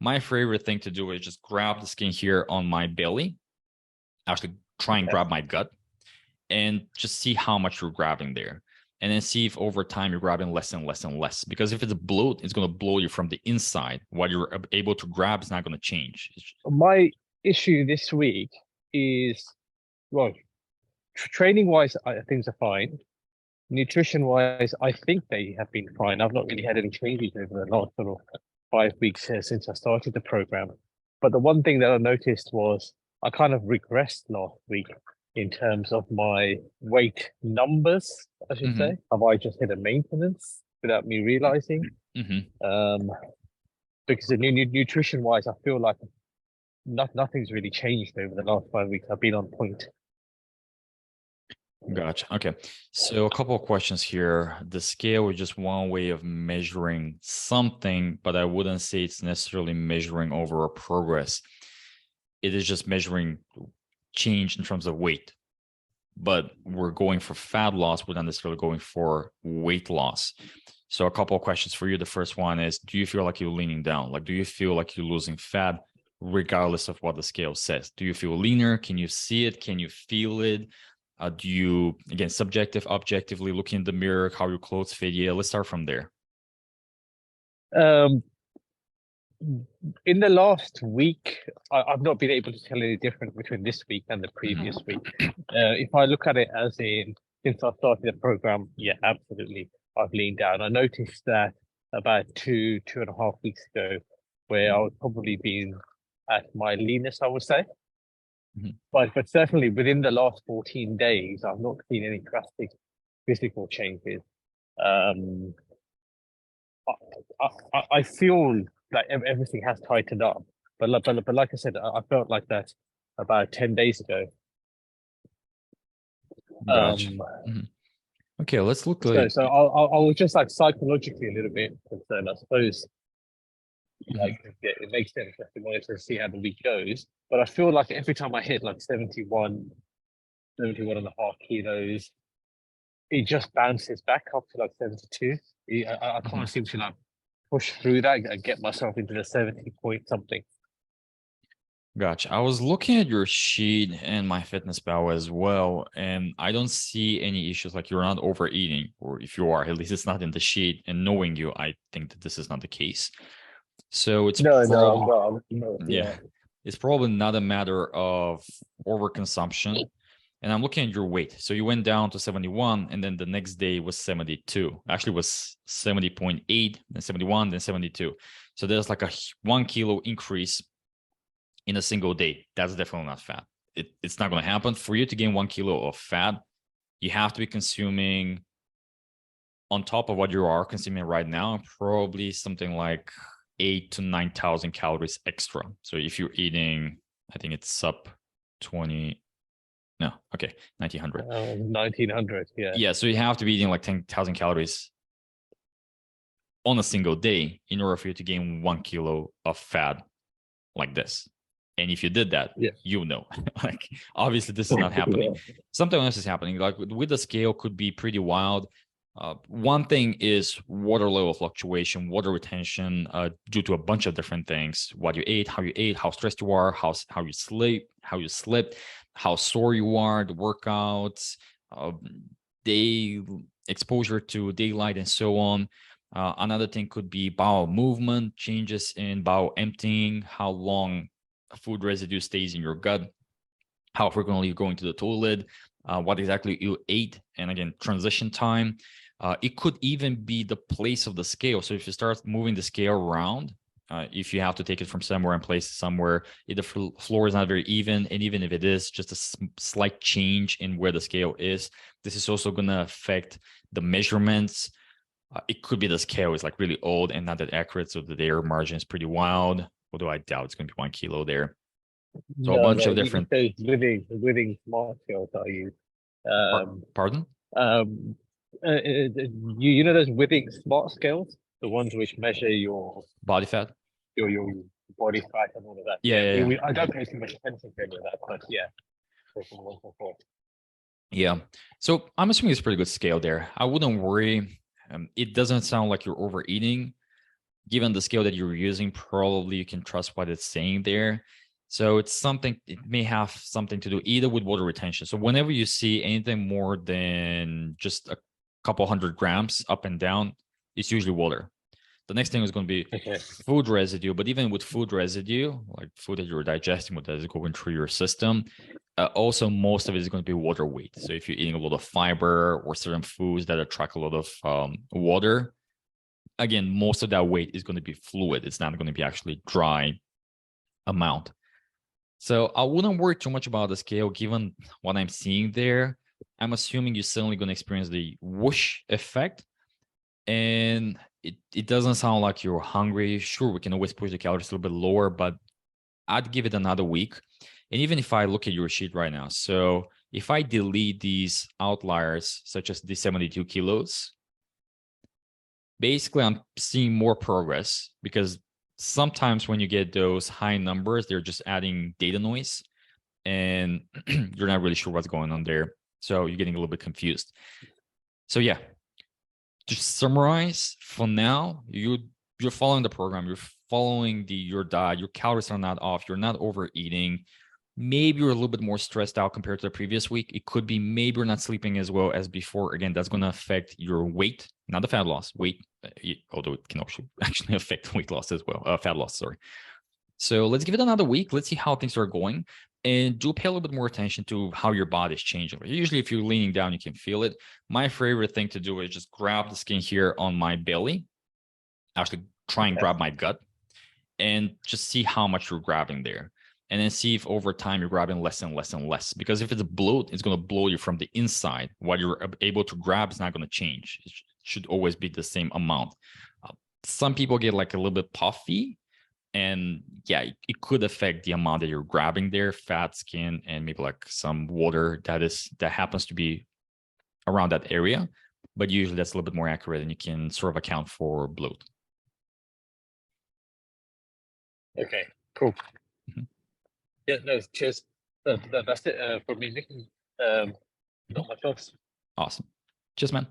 My favorite thing to do is just grab the skin here on my belly, actually try and Okay. grab my gut, and just see how much you're grabbing there. And then see if over time you're grabbing less and less and less. Because if it's a bloat, it's going to blow you from the inside. What you're able to grab is not going to change. My issue this week is, well, training wise, things are fine. Nutrition wise, I think they have been fine. I've not really had any changes over the last sort of 5 weeks since I started the program. But the one thing that I noticed was I kind of regressed last week in terms of my weight numbers, I should Mm-hmm. say. Have I just hit a maintenance without me realizing? Mm-hmm. Um, because the nutrition wise, I feel like nothing's really changed over the last 5 weeks. I've been on point. Gotcha. Okay. So a couple of questions here. The scale is just one way of measuring something, but I wouldn't say it's necessarily measuring overall progress. It is just measuring change in terms of weight. But we're going for fat loss, we're not necessarily going for weight loss. So a couple of questions for you. The first one is, do you feel like you're leaning down? Like, do you feel like you're losing fat regardless of what the scale says? Do you feel leaner? Can you see it? Can you feel it? Do you, again, subjective, objectively, looking in the mirror, how your clothes fit? Yeah, let's start from there. Um, in the last week, I've not been able to tell any difference between this week and the previous Mhm. week. If I look at it as in since I started the program, yeah, absolutely, I've leaned down. I noticed that about 2.5 weeks ago, where I was probably being at my leanest, I would say. Mhm. But certainly within the last 14 days, I've not seen any drastic physical changes. Um, I feel like everything has tightened up, but like I said, I felt like that about 10 days ago. Gotcha. Um, Mhm. Okay, let's look so like. so I was just like psychologically a little bit concerned. I suppose Mhm. like yeah, it makes sense that we wanted to see how the week goes, but I feel like every time I hit like 71.5 kilos, it just bounces back up to like 72. I can't Mhm. seem to like push through that and get myself into the 70 point something. Gotcha. I was looking at your sheet and my fitness pal as well, and I don't see any issues like you're not overeating, or if you are, at least it's not in the sheet. And knowing you, I think that this is not the case. So it's No, no, probably, I'm not. yeah, Yeah. it's probably not a matter of overconsumption. And I'm looking at your weight. So you went down to 71, and then the next day was 72. Actually, was 70.8, then 71, then 72. So there's like a 1 kilo increase in a single day. That's definitely not fat. It's not going to happen. For you to gain 1 kilo of fat, you have to be consuming, on top of what you are consuming right now, probably something like 8 to 9,000 calories extra. So if you're eating, I think it's sub 20, no, okay, 1900. 1900. Yeah. Yeah, so you have to be eating like 10,000 calories on a single day in order for you to gain 1 kilo of fat like this. And if you did that, Yeah. you know, like obviously this is not happening. Yeah. Something else is happening. Like with the scale could be pretty wild. One thing is water level fluctuation, water retention, due to a bunch of different things: what you ate, how stressed you are, how you sleep, how sore you are, the workouts, uh, day exposure to daylight, and so on. Another thing could be bowel movement, changes in bowel emptying, how long food residue stays in your gut, how frequently you're going to the toilet, what exactly you ate, and again, transition time. It could even be the place of the scale. So if you start moving the scale around, if you have to take it from somewhere and place it somewhere, if the floor is not very even, and even if it is just a slight change in where the scale is, this is also going to affect the measurements. It could be the scale is like really old and not that accurate, so the error margin is pretty wild. Although I doubt it's going to be 1 kilo there. So a No, bunch no, of different. those living smart skills that I use. Um, Pardon? um, you know those withing smart scales, the ones which measure Body fat? your body fat and all of that. Yeah, Yeah, yeah, yeah. I don't pay too much attention to any of that, but yeah, there's some ones before. Yeah. So I'm assuming it's pretty good scale there. I wouldn't worry. It doesn't sound like you're overeating, given the scale that you're using, probably you can trust what it's saying there. So it's something, it may have something to do either with water retention. So whenever you see anything more than just a couple 100 grams up and down, it's usually water. The next thing is going to be Okay. food residue. But even with food residue, like food that you're digesting, what that is going through your system, also most of it is going to be water weight. So if you're eating a lot of fiber or certain foods that attract a lot of water, again, most of that weight is going to be fluid. It's not going to be actually dry amount. So I wouldn't worry too much about the scale, given what I'm seeing there. I'm assuming you're certainly going to experience the whoosh effect. And it doesn't sound like you're hungry. Sure, we can always push the calories a little bit lower, but I'd give it another week. And even if I look at your sheet right now, so if I delete these outliers, such as the 72 kilos, basically I'm seeing more progress, because sometimes when you get those high numbers, they're just adding data noise and you're not really sure what's going on there. So you're getting a little bit confused. So yeah, to summarize, for now, you're following the program, you're following your diet, your calories are not off, you're not overeating. Maybe you're a little bit more stressed out compared to the previous week. It could be maybe you're not sleeping as well as before. Again, that's going to affect your weight, not the fat loss. Weight, although it can actually affect weight loss as well. Fat loss, sorry. So let's give it another week. Let's see how things are going. And do pay a little bit more attention to how your body is changing. Usually, if you're leaning down, you can feel it. My favorite thing to do is just grab the skin here on my belly, actually try and grab my gut, and just see how much you're grabbing there. And then see if over time you're grabbing less and less and less. Because if it's a bloat, it's going to blow you from the inside. What you're able to grab is not going to change. It should always be the same amount. Some people get like a little bit puffy. And yeah, it could affect the amount that you're grabbing there, fat, skin, and maybe like some water that happens to be around that area. But usually that's a little bit more accurate, and you can sort of account for bloat. Okay, cool. Mhm. Yeah, no, cheers. That's it for me, Nick. Not much else. Awesome. Cheers, man.